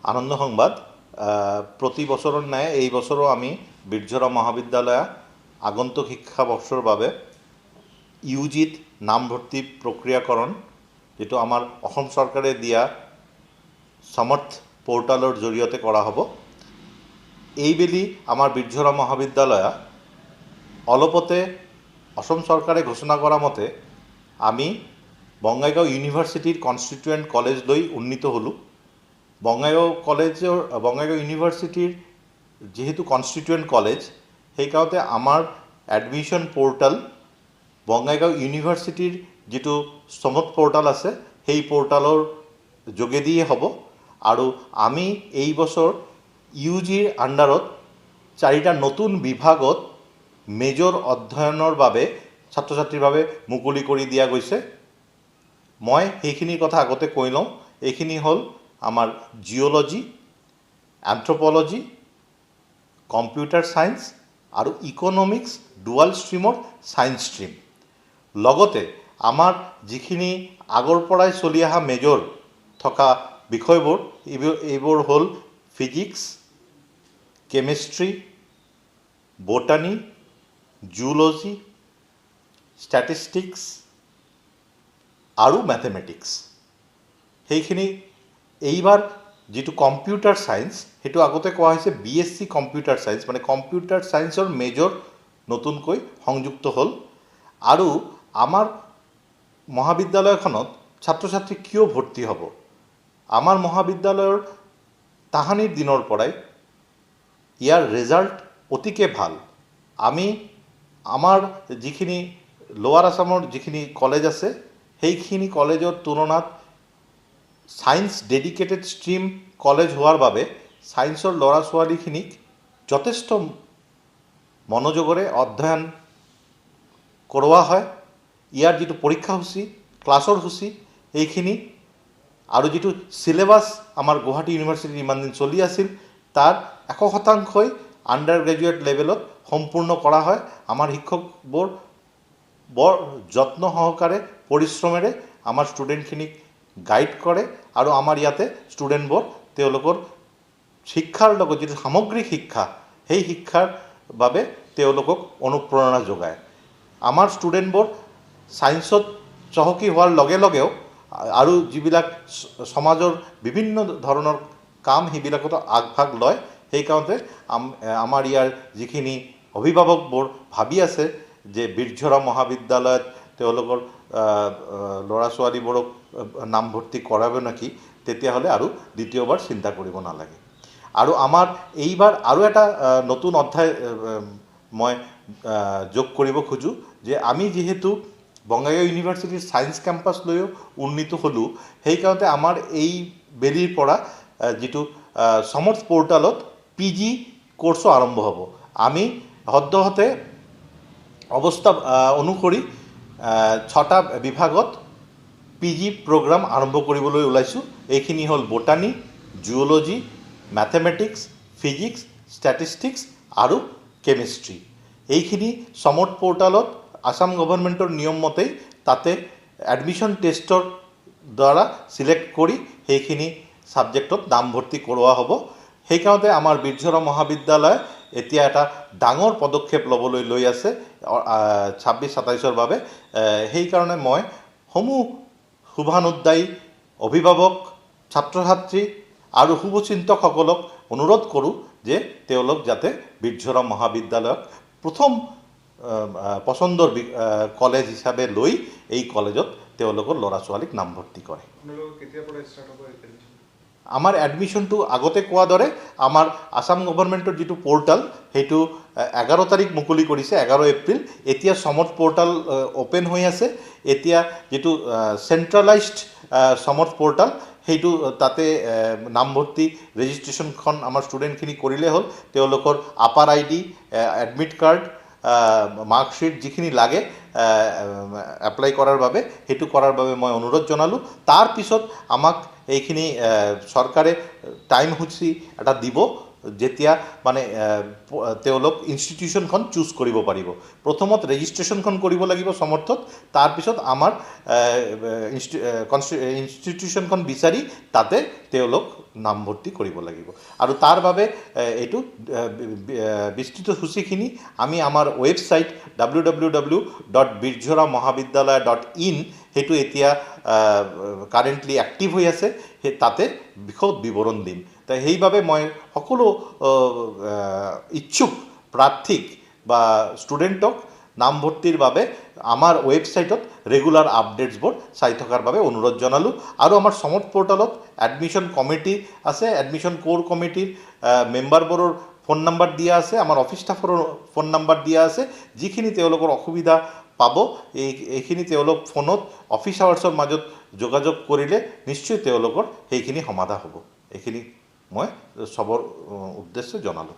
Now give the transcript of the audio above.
আনন্দ সংবাদ প্ৰতি বছৰৰ ন্যায় এই বছৰো আমি বীৰঝৰা মহাবিদ্যালয় আগন্তুক শিক্ষাবৰ্ষৰ বাবে ইউজিত নামভৰ্তি প্ৰক্ৰিয়াকৰণ যেটো আমাৰ অসম চৰকাৰে দিয়া সমৰ্থ পোৰ্টালৰ জৰিয়তে কৰা হ'ব। এইবেলি আমাৰ বীৰঝৰা মহাবিদ্যালয় অলপতে অসম চৰকাৰে ঘোষণা কৰা মতে আমি বঙাইগাঁও ইউনিভাৰ্চিটিৰ কনষ্টিটুৱেণ্ট কলেজ লৈ উন্নীত হ'লোঁ। বঙাইগাঁও ইউনিভাৰ্চিটিৰ যেহেতু কনষ্টিটুৱেণ্ট কলেজ সেইকাৰণে আমাৰ এডমিশ্যন পোৰ্টাল বঙাইগাঁও ইউনিভাৰ্চিটিৰ যিটো সমৰ্থ পোৰ্টাল আছে সেই পোৰ্টালৰ যোগেদিয়ে হ'ব। আৰু আমি এই বছৰ ইউজিৰ আণ্ডাৰত 4টা নতুন বিভাগত মেজৰ অধ্যয়নৰ বাবে ছাত্ৰ ছাত্ৰীৰ বাবে মুকলি কৰি দিয়া গৈছে। মই সেইখিনিৰ কথা আগতে কৈ লওঁ। এইখিনি হ'ল আমাৰ জিঅ'লজি, এন্থ্ৰপ'লজি, কম্পিউটাৰ ছায়েন্স আৰু ইকনমিক্স ডুৱেল ষ্ট্ৰীমৰ ছায়েন্স ষ্ট্ৰীম। লগতে আমাৰ যিখিনি আগৰ পৰাই চলি অহা মেজৰ থকা বিষয়বোৰ এইবোৰ হ'ল physics, chemistry, botany, zoology, statistics আৰু মেথমেটিক্স। সেইখিনি এইবাৰ যিটো কম্পিউটাৰ ছায়েন্স সেইটো আগতে কোৱা হৈছে BSc কম্পিউটাৰ ছায়েন্স, মানে কম্পিউটাৰ ছায়েন্সৰ মেজৰ নতুনকৈ সংযুক্ত হ'ল। আৰু আমাৰ মহাবিদ্যালয়খনত ছাত্ৰ ছাত্ৰী কিয় ভৰ্তি হ'ব? আমাৰ মহাবিদ্যালয়ৰ তাহানিৰ দিনৰ পৰাই ইয়াৰ ৰিজাল্ট অতিকে ভাল। আমি আমাৰ যিখিনি লোৱাৰ আছামৰ যিখিনি কলেজ আছে সেইখিনি কলেজৰ তুলনাত ছায়েন্স ডেডিকেটেড ষ্ট্ৰীম কলেজ হোৱাৰ বাবে ছায়েন্সৰ ল'ৰা ছোৱালীখিনিক যথেষ্ট মনোযোগেৰে অধ্যয়ন কৰোৱা হয়। ইয়াৰ যিটো পৰীক্ষাসূচী, ক্লাছৰ সূচী এইখিনি আৰু যিটো চিলেবাছ আমাৰ গুৱাহাটী ইউনিভাৰ্চিটিত ইমান দিন চলি আছিল তাৰ 100%ই আণ্ডাৰ গ্ৰেজুৱেট লেভেলত সম্পূৰ্ণ কৰা হয়। আমাৰ শিক্ষকবোৰ বৰ যত্ন সহকাৰে পৰিশ্ৰমেৰে আমাৰ ষ্টুডেণ্টখিনিক গাইড কৰে আৰু আমাৰ ইয়াতে ষ্টুডেণ্টবোৰ তেওঁলোকৰ শিক্ষাৰ লগত যিটো সামগ্ৰিক শিক্ষা সেই শিক্ষাৰ বাবে তেওঁলোকক অনুপ্ৰেৰণা যোগায়। আমাৰ ষ্টুডেণ্টবোৰ ছায়েন্সত চহকী হোৱাৰ লগে লগেও আৰু যিবিলাক সমাজৰ বিভিন্ন ধৰণৰ কাম সেইবিলাকতো আগভাগ লয়। সেইকাৰণে আমাৰ ইয়াৰ যিখিনি অভিভাৱকবোৰ ভাবি আছে যে বীৰঝৰা মহাবিদ্যালয়ত তেওঁলোকৰ ল'ৰা ছোৱালীবোৰক নামভৰ্তি কৰাব নেকি, তেতিয়াহ'লে আৰু দ্বিতীয়বাৰ চিন্তা কৰিব নালাগে। আৰু আমাৰ এইবাৰ আৰু এটা নতুন অধ্যায় মই যোগ কৰিব খোজোঁ যে আমি যিহেতু বঙাইগাঁও ইউনিভাৰ্চিটিৰ ছায়েন্স কেম্পাছ লৈও উন্নীত হ'লোঁ, সেইকাৰণে আমাৰ এই বেলিৰ পৰা যিটো সমৰ্থ পোৰ্টালত PG কোৰ্ছো আৰম্ভ হ'ব। আমি সদ্যহতে অৱস্থা অনুসৰি 6টা বিভাগত PG প্ৰগ্ৰাম আৰম্ভ কৰিবলৈ ওলাইছোঁ। এইখিনি হ'ল botany, zoology, mathematics, physics, statistics আৰু কেমেষ্ট্ৰি। এইখিনি সমৰ্থ পোৰ্টালত আসাম গভৰ্ণমেণ্টৰ নিয়ম মতেই তাতে এডমিশ্যন টেষ্টৰ দ্বাৰা চিলেক্ট কৰি সেইখিনি ছাবজেক্টত নামভৰ্তি কৰোৱা হ'ব। সেইকাৰণে আমাৰ বীৰঝৰা মহাবিদ্যালয় এতিয়া এটা ডাঙৰ পদক্ষেপ ল'বলৈ লৈ আছে 26-27ৰ বাবে। সেইকাৰণে মই সমূহ শুভানুদ্দায়ী অভিভাৱক, ছাত্ৰ ছাত্ৰী আৰু শুভচিন্তকসকলক অনুৰোধ কৰোঁ যে তেওঁলোক যাতে বীৰঝৰা মহাবিদ্যালয়ক প্ৰথম পচন্দৰ কলেজ হিচাপে লৈ এই কলেজত তেওঁলোকৰ ল'ৰা ছোৱালীক নামভৰ্তি কৰে। আমাৰ এডমিশ্যনটো আগতে কোৱাৰ দৰে আমাৰ আসাম গভৰ্ণমেণ্টৰ যিটো পোৰ্টাল সেইটো 11 তাৰিখ মুকলি কৰিছে, 11 এপ্ৰিল। এতিয়া সমৰ্থ পোৰ্টাল অ'পেন হৈ আছে। এতিয়া যিটো চেণ্ট্ৰেলাইজড সমৰ্থ পোৰ্টাল সেইটো তাতে নামভৰ্তি ৰেজিষ্ট্ৰেশ্যনখন আমাৰ ষ্টুডেণ্টখিনি কৰিলে হ'ল। তেওঁলোকৰ upper ID, admit card, marksheet যিখিনি লাগে এপ্লাই কৰাৰ বাবে সেইটো কৰাৰ বাবে মই অনুৰোধ জনালোঁ। তাৰপিছত আমাক এইখিনি চৰকাৰে টাইমসূচী এটা দিব যেতিয়া মানে তেওঁলোক ইনষ্টিটিউশ্যনখন চুজ কৰিব পাৰিব। প্ৰথমত ৰেজিষ্ট্ৰেশ্যনখন কৰিব লাগিব সমৰ্থত, তাৰপিছত আমাৰ ইনষ্টিটিউশ্যনখন বিচাৰি তাতে তেওঁলোক নামভৰ্তি কৰিব লাগিব। আৰু তাৰ বাবে এইটো বিস্তৃত সূচীখিনি আমি আমাৰ ৱেবছাইট www.birzora-mahabidyalaya.in সেইটো এতিয়া কাৰেণ্টলি এক্টিভ হৈ আছে, সেই তাতে বিশদ বিৱৰণ দিম। তো সেইবাবে মই সকলো ইচ্ছুক প্ৰাৰ্থীক বা ষ্টুডেণ্টক নামভৰ্তিৰ বাবে আমাৰ ৱেবছাইটত ৰেগুলাৰ আপডেটছবোৰ চাই থকাৰ বাবে অনুৰোধ জনালোঁ। আৰু আমাৰ সমৰ্থ পৰ্টেলত এডমিশ্যন কমিটি আছে, এডমিশ্যন কোৰ কমিটিৰ মেম্বাৰবোৰৰ ফোন নাম্বাৰ দিয়া আছে, আমাৰ অফিচ ষ্টাফৰো ফোন নাম্বাৰ দিয়া আছে। যিখিনি তেওঁলোকৰ অসুবিধা পাব এইখিনি তেওঁলোক ফোনত অফিচ আৱাৰ্ছৰ মাজত যোগাযোগ কৰিলে নিশ্চয় তেওঁলোকৰ সেইখিনি সমাধা হ'ব। এইখিনি মই চবৰ উদ্দেশ্যে জনালোঁ।